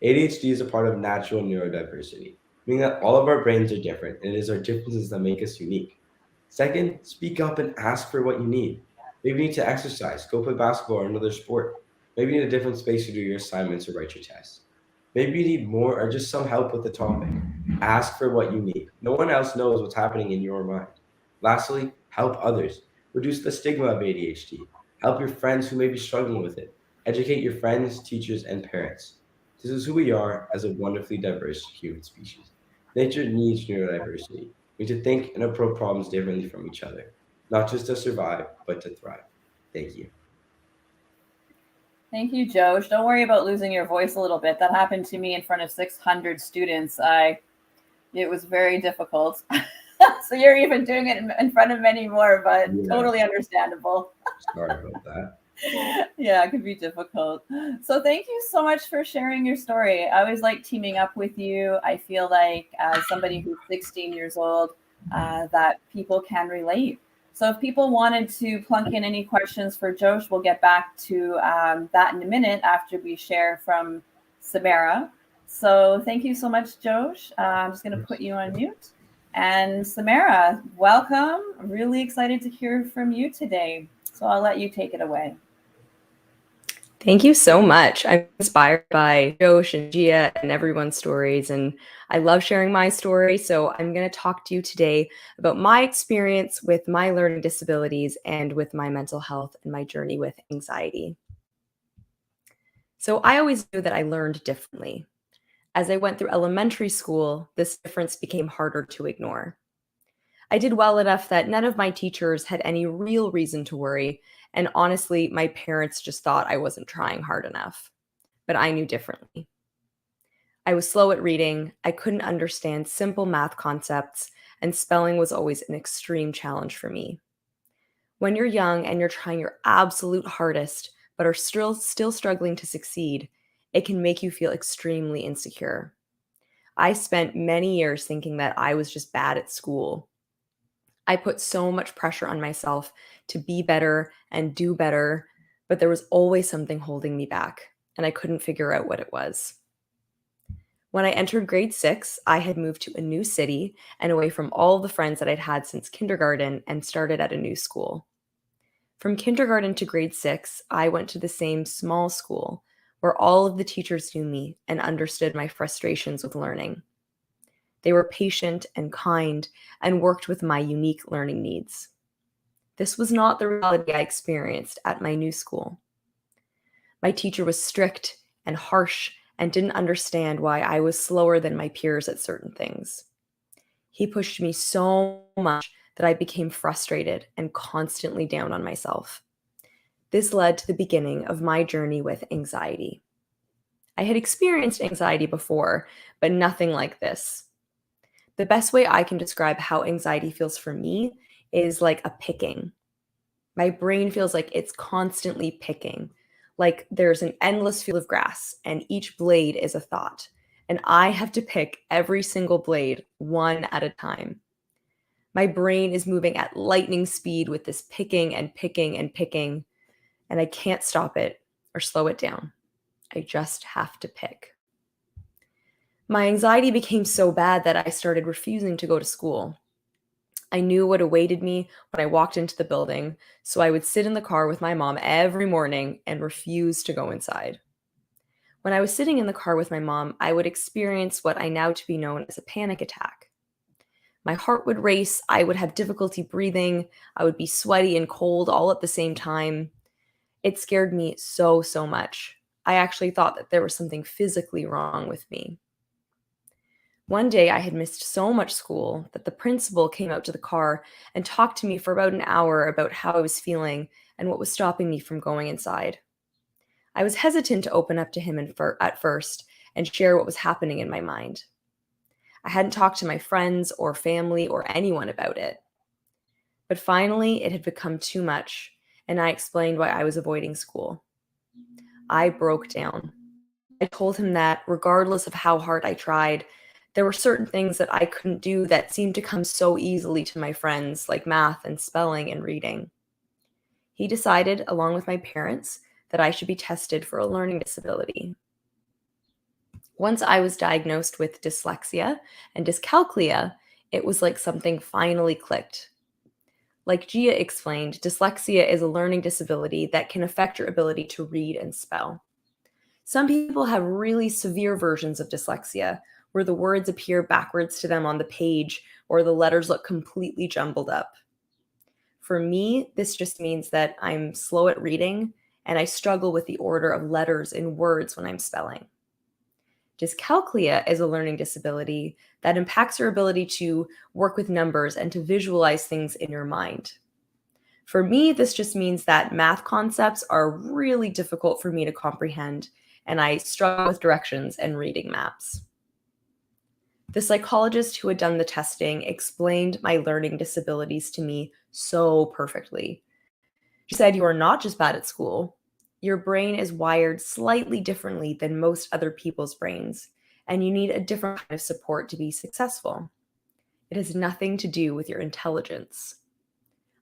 ADHD is a part of natural neurodiversity, meaning that all of our brains are different, and it is our differences that make us unique. Second, speak up and ask for what you need. Maybe you need to exercise, go play basketball or another sport. Maybe you need a different space to do your assignments or write your tests. Maybe you need more or just some help with the topic. Ask for what you need. No one else knows what's happening in your mind. Lastly, help others. Reduce the stigma of ADHD. Help your friends who may be struggling with it. Educate your friends, teachers, and parents. This is who we are as a wonderfully diverse human species. Nature needs neurodiversity. We need to think and approach problems differently from each other, not just to survive, but to thrive. Thank you. Thank you, Josh. Don't worry about losing your voice a little bit. That happened to me in front of 600 students. It was very difficult. So you're even doing it in front of many more, but Yeah. Totally understandable. Sorry about that. Yeah, it could be difficult. So thank you so much for sharing your story. I always like teaming up with you. I feel like as somebody who's 16 years old, that people can relate. So if people wanted to plunk in any questions for Josh, we'll get back to that in a minute after we share from Samara. So thank you so much, Josh. I'm just going to put you on mute. And Samara, welcome. I'm really excited to hear from you today. So I'll let you take it away. Thank you so much. I'm inspired by Josh and Gia and everyone's stories, and I love sharing my story. So I'm going to talk to you today about my experience with my learning disabilities and with my mental health and my journey with anxiety. So I always knew that I learned differently. As I went through elementary school, this difference became harder to ignore. I did well enough that none of my teachers had any real reason to worry, and honestly, my parents just thought I wasn't trying hard enough. But I knew differently. I was slow at reading, I couldn't understand simple math concepts, and spelling was always an extreme challenge for me. When you're young and you're trying your absolute hardest, but are still struggling to succeed, it can make you feel extremely insecure. I spent many years thinking that I was just bad at school. I put so much pressure on myself to be better and do better, but there was always something holding me back, and I couldn't figure out what it was. When I entered grade 6, I had moved to a new city and away from all the friends that I'd had since kindergarten and started at a new school. From kindergarten to grade 6, I went to the same small school where all of the teachers knew me and understood my frustrations with learning. They were patient and kind and worked with my unique learning needs. This was not the reality I experienced at my new school. My teacher was strict and harsh and didn't understand why I was slower than my peers at certain things. He pushed me so much that I became frustrated and constantly down on myself. This led to the beginning of my journey with anxiety. I had experienced anxiety before, but nothing like this. The best way I can describe how anxiety feels for me is like a picking. My brain feels like it's constantly picking, like there's an endless field of grass and each blade is a thought, and I have to pick every single blade one at a time. My brain is moving at lightning speed with this picking and picking and picking, and I can't stop it or slow it down. I just have to pick. My anxiety became so bad that I started refusing to go to school. I knew what awaited me when I walked into the building, so I would sit in the car with my mom every morning and refuse to go inside. When I was sitting in the car with my mom, I would experience what I now to be known as a panic attack. My heart would race, I would have difficulty breathing, I would be sweaty and cold all at the same time. It scared me so much. I actually thought that there was something physically wrong with me. One day I had missed so much school that the principal came out to the car and talked to me for about an hour about how I was feeling and what was stopping me from going inside. I was hesitant to open up to him at first and share what was happening in my mind. I hadn't talked to my friends or family or anyone about it. But finally, it had become too much, and I explained why I was avoiding school. I broke down. I told him that regardless of how hard I tried, there were certain things that I couldn't do that seemed to come so easily to my friends, like math and spelling and reading. He decided, along with my parents, that I should be tested for a learning disability. Once I was diagnosed with dyslexia and dyscalculia, it was like something finally clicked. Like Gia explained, dyslexia is a learning disability that can affect your ability to read and spell. Some people have really severe versions of dyslexia, where the words appear backwards to them on the page or the letters look completely jumbled up. For me, this just means that I'm slow at reading and I struggle with the order of letters in words when I'm spelling. Dyscalculia is a learning disability that impacts your ability to work with numbers and to visualize things in your mind. For me, this just means that math concepts are really difficult for me to comprehend, and I struggle with directions and reading maps. The psychologist who had done the testing explained my learning disabilities to me so perfectly. She said, "You are not just bad at school. Your brain is wired slightly differently than most other people's brains, and you need a different kind of support to be successful. It has nothing to do with your intelligence."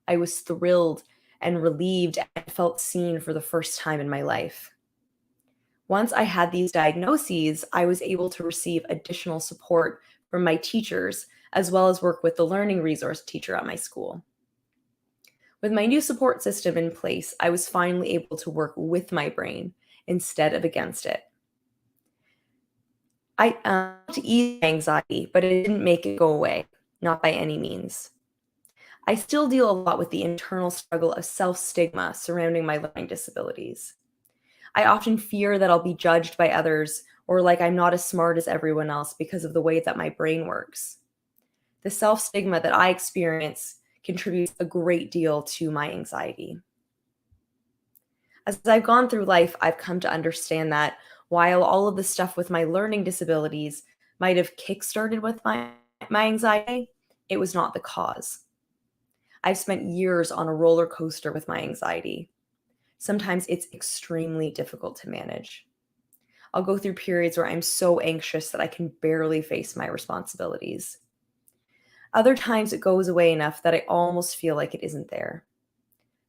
I was thrilled and relieved and felt seen for the first time in my life. Once I had these diagnoses, I was able to receive additional support from my teachers, as well as work with the learning resource teacher at my school. With my new support system in place, I was finally able to work with my brain instead of against it. I to ease anxiety, but it didn't make it go away, not by any means. I still deal a lot with the internal struggle of self-stigma surrounding my learning disabilities. I often fear that I'll be judged by others or like I'm not as smart as everyone else because of the way that my brain works. The self-stigma that I experience contributes a great deal to my anxiety. As I've gone through life, I've come to understand that while all of the stuff with my learning disabilities might have kickstarted with my anxiety, it was not the cause. I've spent years on a roller coaster with my anxiety. Sometimes it's extremely difficult to manage. I'll go through periods where I'm so anxious that I can barely face my responsibilities. Other times it goes away enough that I almost feel like it isn't there.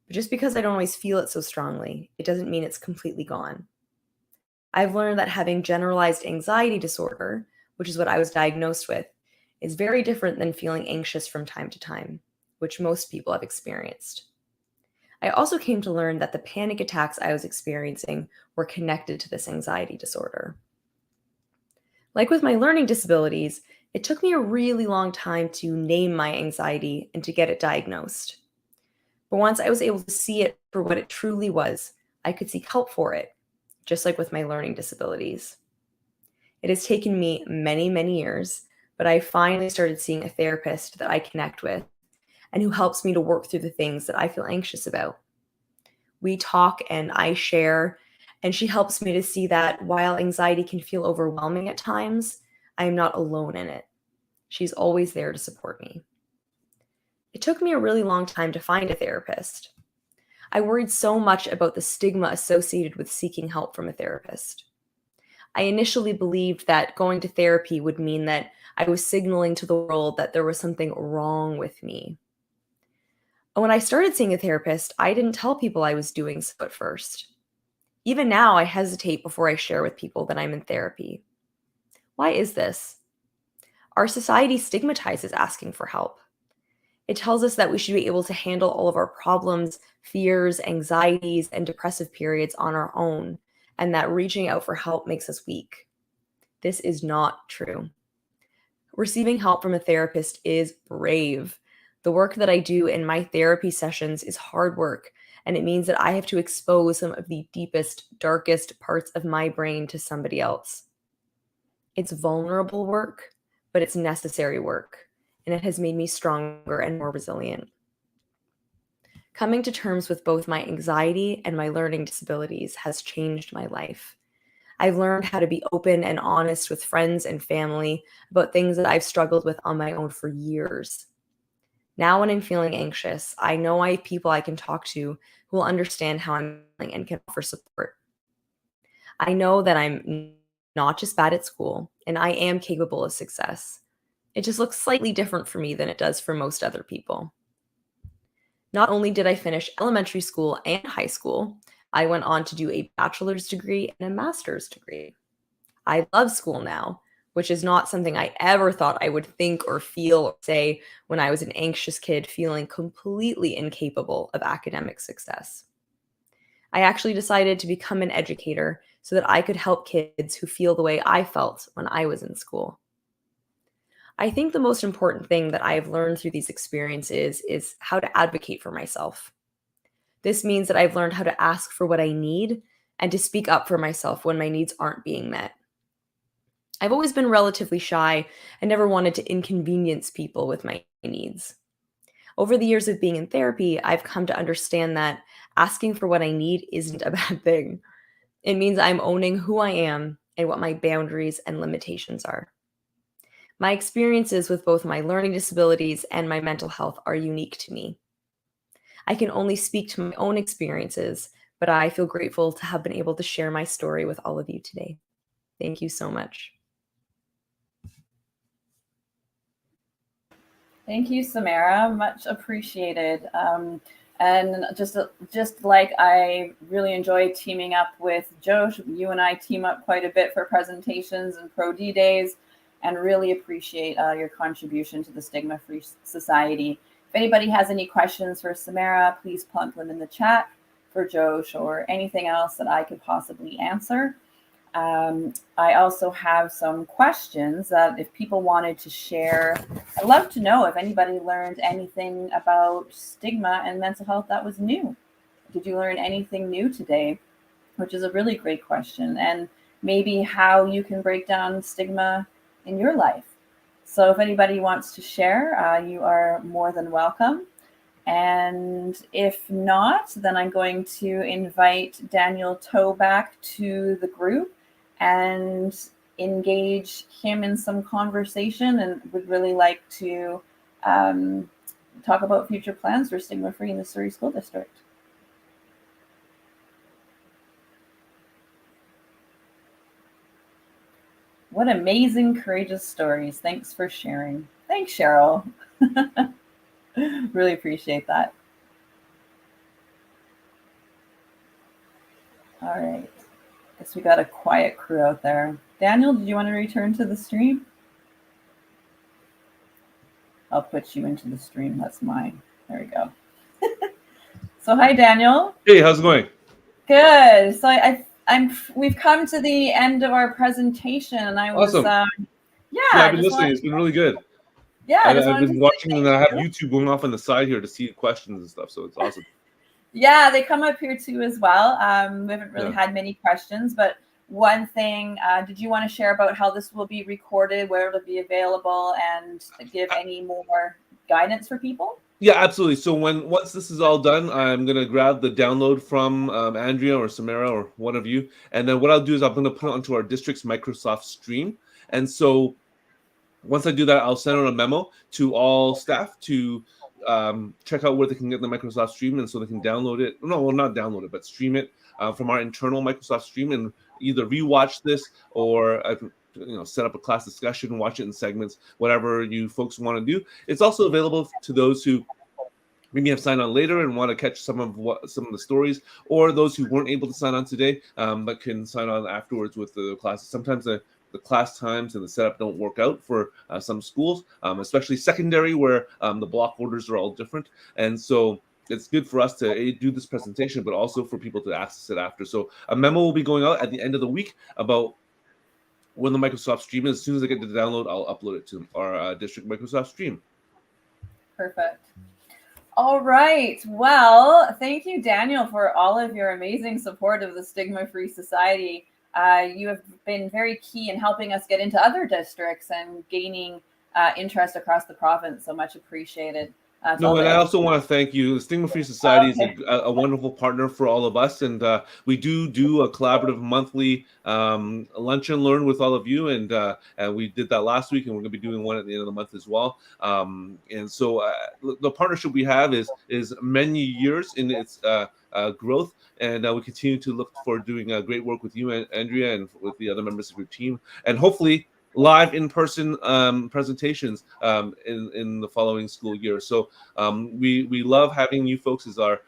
But just because I don't always feel it so strongly, it doesn't mean it's completely gone. I've learned that having generalized anxiety disorder, which is what I was diagnosed with, is very different than feeling anxious from time to time, which most people have experienced. I also came to learn that the panic attacks I was experiencing were connected to this anxiety disorder. Like with my learning disabilities, it took me a really long time to name my anxiety and to get it diagnosed. But once I was able to see it for what it truly was, I could seek help for it, just like with my learning disabilities. It has taken me many years, but I finally started seeing a therapist that I connect with and who helps me to work through the things that I feel anxious about. We talk and I share, and she helps me to see that while anxiety can feel overwhelming at times, I am not alone in it. She's always there to support me. It took me a really long time to find a therapist. I worried so much about the stigma associated with seeking help from a therapist. I initially believed that going to therapy would mean that I was signaling to the world that there was something wrong with me. When I started seeing a therapist, I didn't tell people I was doing so at first. Even now, I hesitate before I share with people that I'm in therapy. Why is this? Our society stigmatizes asking for help. It tells us that we should be able to handle all of our problems, fears, anxieties, and depressive periods on our own, and that reaching out for help makes us weak. This is not true. Receiving help from a therapist is brave. The work that I do in my therapy sessions is hard work, and it means that I have to expose some of the deepest, darkest parts of my brain to somebody else. It's vulnerable work, but it's necessary work, and it has made me stronger and more resilient. Coming to terms with both my anxiety and my learning disabilities has changed my life. I've learned how to be open and honest with friends and family about things that I've struggled with on my own for years. Now, when I'm feeling anxious, I know I have people I can talk to who will understand how I'm feeling and can offer support. I know that I'm not just bad at school, and I am capable of success. It just looks slightly different for me than it does for most other people. Not only did I finish elementary school and high school, I went on to do a bachelor's degree and a master's degree. I love school now, which is not something I ever thought I would think or feel or say when I was an anxious kid feeling completely incapable of academic success. I actually decided to become an educator so that I could help kids who feel the way I felt when I was in school. I think the most important thing that I have learned through these experiences is how to advocate for myself. This means that I've learned how to ask for what I need and to speak up for myself when my needs aren't being met. I've always been relatively shy and never wanted to inconvenience people with my needs. Over the years of being in therapy, I've come to understand that asking for what I need isn't a bad thing. It means I'm owning who I am and what my boundaries and limitations are. My experiences with both my learning disabilities and my mental health are unique to me. I can only speak to my own experiences, but I feel grateful to have been able to share my story with all of you today. Thank you so much. Thank you, Samara. Much appreciated. And just like I really enjoy teaming up with Josh, you and I team up quite a bit for presentations and Pro D days, and really appreciate your contribution to the Stigma-Free Society. If anybody has any questions for Samara, please plunk them in the chat for Josh or anything else that I could possibly answer. I also have some questions that if people wanted to share, I'd love to know if anybody learned anything about stigma and mental health that was new. Did you learn anything new today? Which is a really great question. And maybe how you can break down stigma in your life. So if anybody wants to share, you are more than welcome. And if not, then I'm going to invite Daniel Toe back to the group and engage him in some conversation, and would really like to talk about future plans for Stigma-Free in the Surrey School District. What amazing, courageous stories. Thanks for sharing. Thanks, Cheryl. Really appreciate that. All right. Guess we got a quiet crew out there. Daniel, did you want to return to the stream? I'll put you into the stream. That's mine. There we go. So hi, Daniel. Hey, how's it going? Good. So we've come to the end of our presentation, and I was Awesome. Yeah, I've been listening. It's been really good. Yeah, I've been watching, and I have YouTube going off on the side here to see questions and stuff. So it's awesome. Yeah, they come up here too as well. We haven't really had many questions, but one thing, did you want to share about how this will be recorded, where it'll be available, and give any more guidance for people? Yeah, absolutely. So once this is all done, I'm gonna grab the download from Andrea or Samara or one of you, and then what I'll do is I'm gonna put it onto our district's Microsoft Stream. And so once I do that, I'll send out a memo to all staff to check out where they can get the Microsoft Stream, and so they can download it. No, well, not download it, but stream it from our internal Microsoft Stream, and either rewatch this or set up a class discussion, watch it in segments, whatever you folks want to do. It's also available to those who maybe have signed on later and want to catch some of the stories, or those who weren't able to sign on today, but can sign on afterwards with the classes. Sometimes the class times and the setup don't work out for some schools, especially secondary, where the block orders are all different. And so it's good for us to do this presentation, but also for people to access it after. So a memo will be going out at the end of the week about when the Microsoft Stream is. As soon as I get the download, I'll upload it to our district Microsoft Stream. Perfect. All right. Well, thank you, Daniel, for all of your amazing support of the Stigma-Free Society. You have been very key in helping us get into other districts and gaining interest across the province. So much appreciated. No, and I also want to thank you. The Stigma-Free Society is a wonderful partner for all of us, and we do a collaborative monthly lunch and learn with all of you, and we did that last week, and we're going to be doing one at the end of the month as well. And so the partnership we have is many years in its growth, and we continue to look for doing great work with you, Andrea, and with the other members of your team, and hopefully live in-person presentations in the following school year. So we love having you folks as our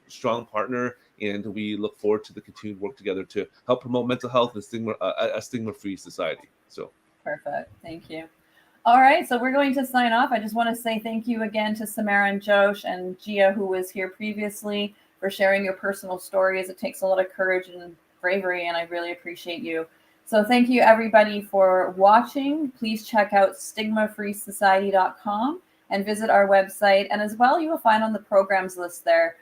strong partner, and we look forward to the continued work together to help promote mental health and a stigma-free society. So perfect. Thank you. All right, so we're going to sign off. I just want to say thank you again to Samara and Josh and Gia, who was here previously, for sharing your personal stories. It takes a lot of courage and bravery, and I really appreciate you. So thank you, everybody, for watching. Please check out StigmaFreeSociety.com and visit our website. And as well, you will find on the programs list there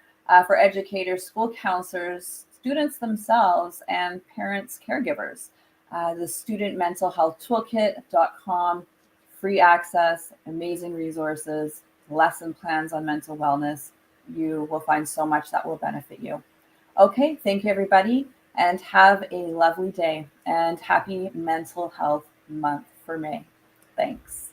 for educators, school counselors, students themselves, and parents, caregivers. The Student Mental Health Toolkit.com, free access, amazing resources, lesson plans on mental wellness. You will find so much that will benefit you. Okay, thank you, everybody, and have a lovely day, and happy Mental Health Month for May. Thanks.